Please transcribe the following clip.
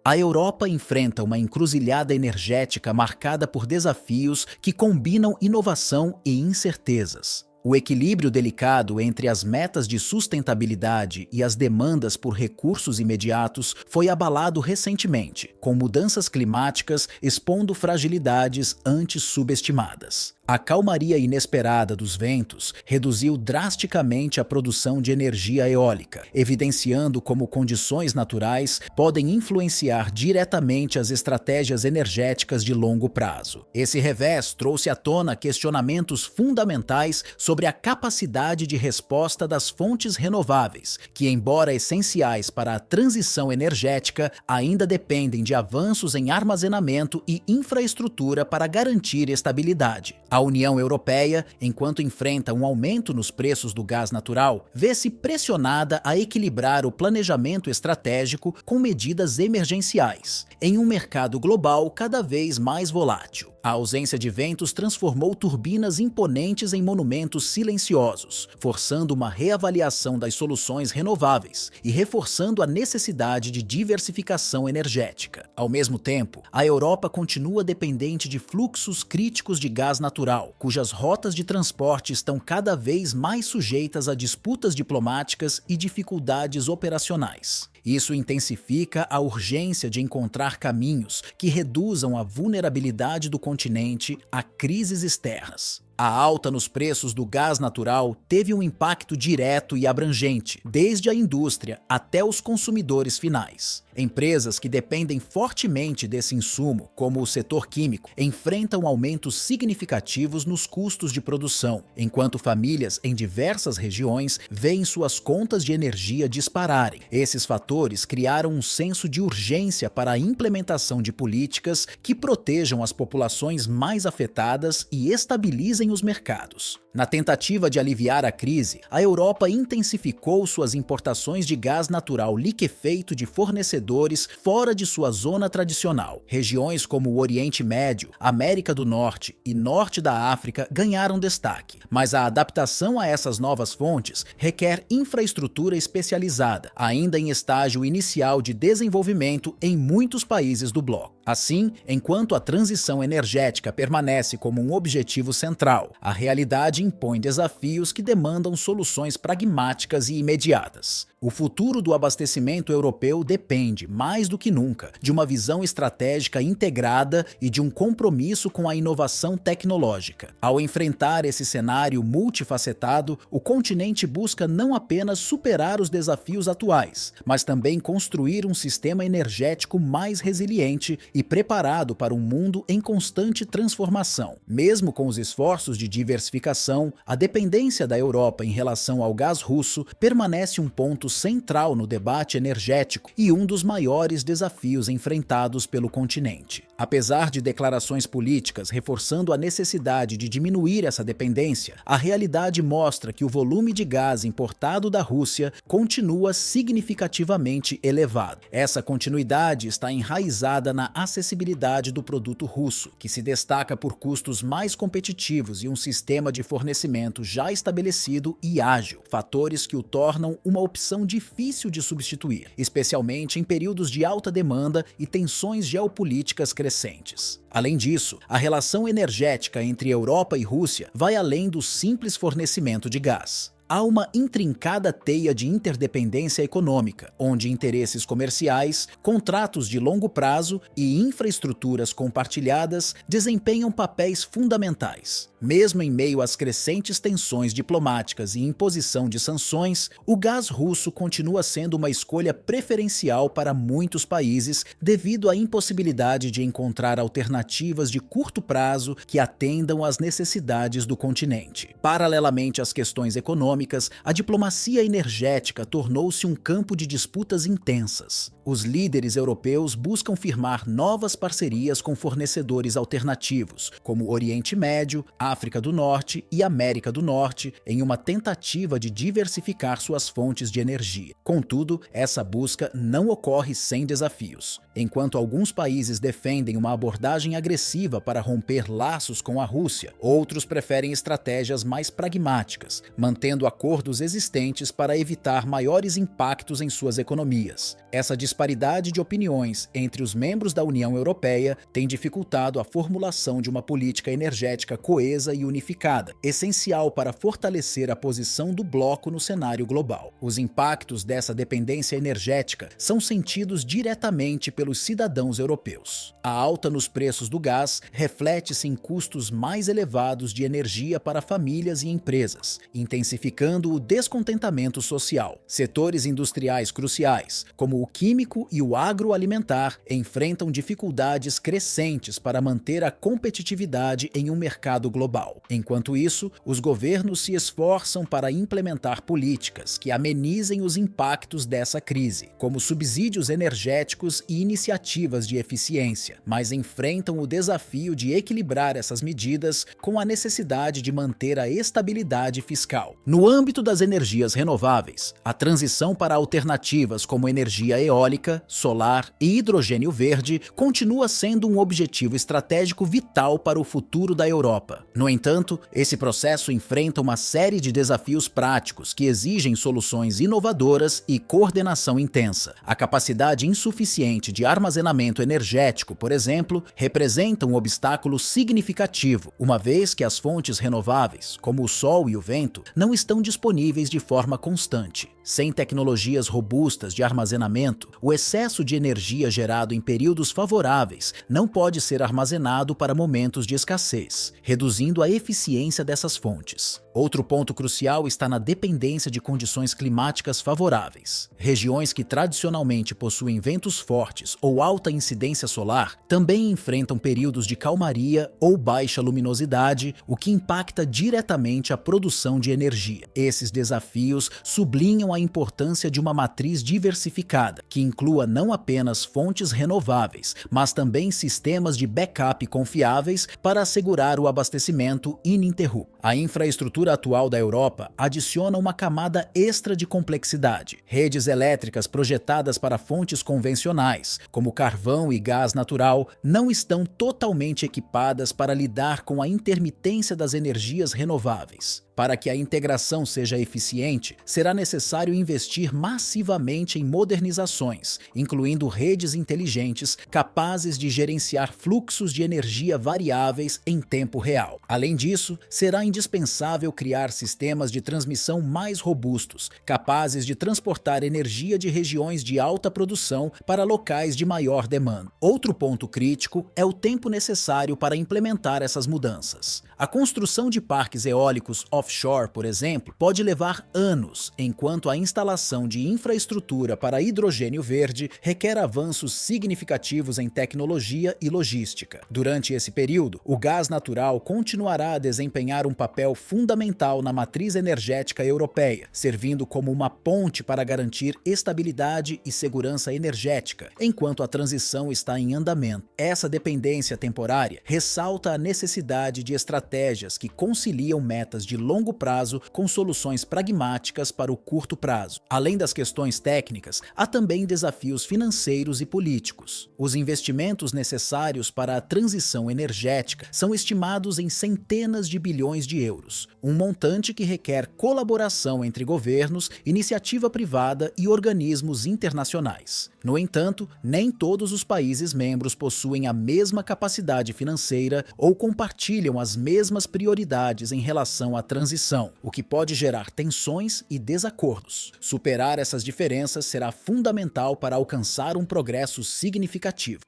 A Europa enfrenta uma encruzilhada energética marcada por desafios que combinam inovação e incertezas. O equilíbrio delicado entre as metas de sustentabilidade e as demandas por recursos imediatos foi abalado recentemente, com mudanças climáticas expondo fragilidades antes subestimadas. A calmaria inesperada dos ventos reduziu drasticamente a produção de energia eólica, evidenciando como condições naturais podem influenciar diretamente as estratégias energéticas de longo prazo. Esse revés trouxe à tona questionamentos fundamentais sobre a capacidade de resposta das fontes renováveis, que, embora essenciais para a transição energética, ainda dependem de avanços em armazenamento e infraestrutura para garantir estabilidade. A União Europeia, enquanto enfrenta um aumento nos preços do gás natural, vê-se pressionada a equilibrar o planejamento estratégico com medidas emergenciais, em um mercado global cada vez mais volátil. A ausência de ventos transformou turbinas imponentes em monumentos silenciosos, forçando uma reavaliação das soluções renováveis e reforçando a necessidade de diversificação energética. Ao mesmo tempo, a Europa continua dependente de fluxos críticos de gás natural, cujas rotas de transporte estão cada vez mais sujeitas a disputas diplomáticas e dificuldades operacionais. Isso intensifica a urgência de encontrar caminhos que reduzam a vulnerabilidade do continente a crises externas. A alta nos preços do gás natural teve um impacto direto e abrangente, desde a indústria até os consumidores finais. Empresas que dependem fortemente desse insumo, como o setor químico, enfrentam aumentos significativos nos custos de produção, enquanto famílias em diversas regiões veem suas contas de energia dispararem. Esses fatores criaram um senso de urgência para a implementação de políticas que protejam as populações mais afetadas e estabilizem os mercados. Na tentativa de aliviar a crise, a Europa intensificou suas importações de gás natural liquefeito de fornecedores fora de sua zona tradicional. Regiões como o Oriente Médio, América do Norte e Norte da África ganharam destaque, mas a adaptação a essas novas fontes requer infraestrutura especializada, ainda em estágio inicial de desenvolvimento em muitos países do bloco. Assim, enquanto a transição energética permanece como um objetivo central, a realidade impõe desafios que demandam soluções pragmáticas e imediatas. O futuro do abastecimento europeu depende, mais do que nunca, de uma visão estratégica integrada e de um compromisso com a inovação tecnológica. Ao enfrentar esse cenário multifacetado, o continente busca não apenas superar os desafios atuais, mas também construir um sistema energético mais resiliente e preparado para um mundo em constante transformação. Mesmo com os esforços de diversificação, a dependência da Europa em relação ao gás russo permanece um ponto central no debate energético e um dos maiores desafios enfrentados pelo continente. Apesar de declarações políticas reforçando a necessidade de diminuir essa dependência, a realidade mostra que o volume de gás importado da Rússia continua significativamente elevado. Essa continuidade está enraizada na acessibilidade do produto russo, que se destaca por custos mais competitivos e um sistema de fornecimento já estabelecido e ágil, fatores que o tornam uma opção difícil de substituir, especialmente em períodos de alta demanda e tensões geopolíticas crescentes. Além disso, a relação energética entre Europa e Rússia vai além do simples fornecimento de gás. Há uma intrincada teia de interdependência econômica, onde interesses comerciais, contratos de longo prazo e infraestruturas compartilhadas desempenham papéis fundamentais. Mesmo em meio às crescentes tensões diplomáticas e imposição de sanções, o gás russo continua sendo uma escolha preferencial para muitos países devido à impossibilidade de encontrar alternativas de curto prazo que atendam às necessidades do continente. Paralelamente às questões econômicas, a diplomacia energética tornou-se um campo de disputas intensas. Os líderes europeus buscam firmar novas parcerias com fornecedores alternativos, como o Oriente Médio, África do Norte e América do Norte, em uma tentativa de diversificar suas fontes de energia. Contudo, essa busca não ocorre sem desafios. Enquanto alguns países defendem uma abordagem agressiva para romper laços com a Rússia, outros preferem estratégias mais pragmáticas, mantendo acordos existentes para evitar maiores impactos em suas economias. Essa disparidade disparidade de opiniões entre os membros da União Europeia tem dificultado a formulação de uma política energética coesa e unificada, essencial para fortalecer a posição do bloco no cenário global. Os impactos dessa dependência energética são sentidos diretamente pelos cidadãos europeus. A alta nos preços do gás reflete-se em custos mais elevados de energia para famílias e empresas, intensificando o descontentamento social. Setores industriais cruciais, como o químico e o agroalimentar, enfrentam dificuldades crescentes para manter a competitividade em um mercado global. Enquanto isso, os governos se esforçam para implementar políticas que amenizem os impactos dessa crise, como subsídios energéticos e iniciativas de eficiência, mas enfrentam o desafio de equilibrar essas medidas com a necessidade de manter a estabilidade fiscal. No âmbito das energias renováveis, a transição para alternativas como energia eólica, solar e hidrogênio verde continua sendo um objetivo estratégico vital para o futuro da Europa. No entanto, esse processo enfrenta uma série de desafios práticos que exigem soluções inovadoras e coordenação intensa. A capacidade insuficiente de armazenamento energético, por exemplo, representa um obstáculo significativo, uma vez que as fontes renováveis, como o sol e o vento, não estão disponíveis de forma constante. Sem tecnologias robustas de armazenamento, o excesso de energia gerado em períodos favoráveis não pode ser armazenado para momentos de escassez, reduzindo a eficiência dessas fontes. Outro ponto crucial está na dependência de condições climáticas favoráveis. Regiões que tradicionalmente possuem ventos fortes ou alta incidência solar também enfrentam períodos de calmaria ou baixa luminosidade, o que impacta diretamente a produção de energia. Esses desafios sublinham a importância de uma matriz diversificada, que inclua não apenas fontes renováveis, mas também sistemas de backup confiáveis para assegurar o abastecimento ininterrupto. A infraestrutura atual da Europa adiciona uma camada extra de complexidade. Redes elétricas projetadas para fontes convencionais, como carvão e gás natural, não estão totalmente equipadas para lidar com a intermitência das energias renováveis. Para que a integração seja eficiente, será necessário investir massivamente em modernizações, incluindo redes inteligentes capazes de gerenciar fluxos de energia variáveis em tempo real. Além disso, será indispensável criar sistemas de transmissão mais robustos, capazes de transportar energia de regiões de alta produção para locais de maior demanda. Outro ponto crítico é o tempo necessário para implementar essas mudanças. A construção de parques eólicos offshore, por exemplo, pode levar anos, enquanto a instalação de infraestrutura para hidrogênio verde requer avanços significativos em tecnologia e logística. Durante esse período, o gás natural continuará a desempenhar um papel fundamental na matriz energética europeia, servindo como uma ponte para garantir estabilidade e segurança energética, enquanto a transição está em andamento. Essa dependência temporária ressalta a necessidade de estratégias que conciliam metas de longo prazo com soluções pragmáticas para o curto prazo. Além das questões técnicas, há também desafios financeiros e políticos. Os investimentos necessários para a transição energética são estimados em centenas de bilhões de euros, um montante que requer colaboração entre governos, iniciativa privada e organismos internacionais. No entanto, nem todos os países membros possuem a mesma capacidade financeira ou compartilham as mesmas prioridades em relação à transição, o que pode gerar tensões e desacordos. Superar essas diferenças será fundamental para alcançar um progresso significativo.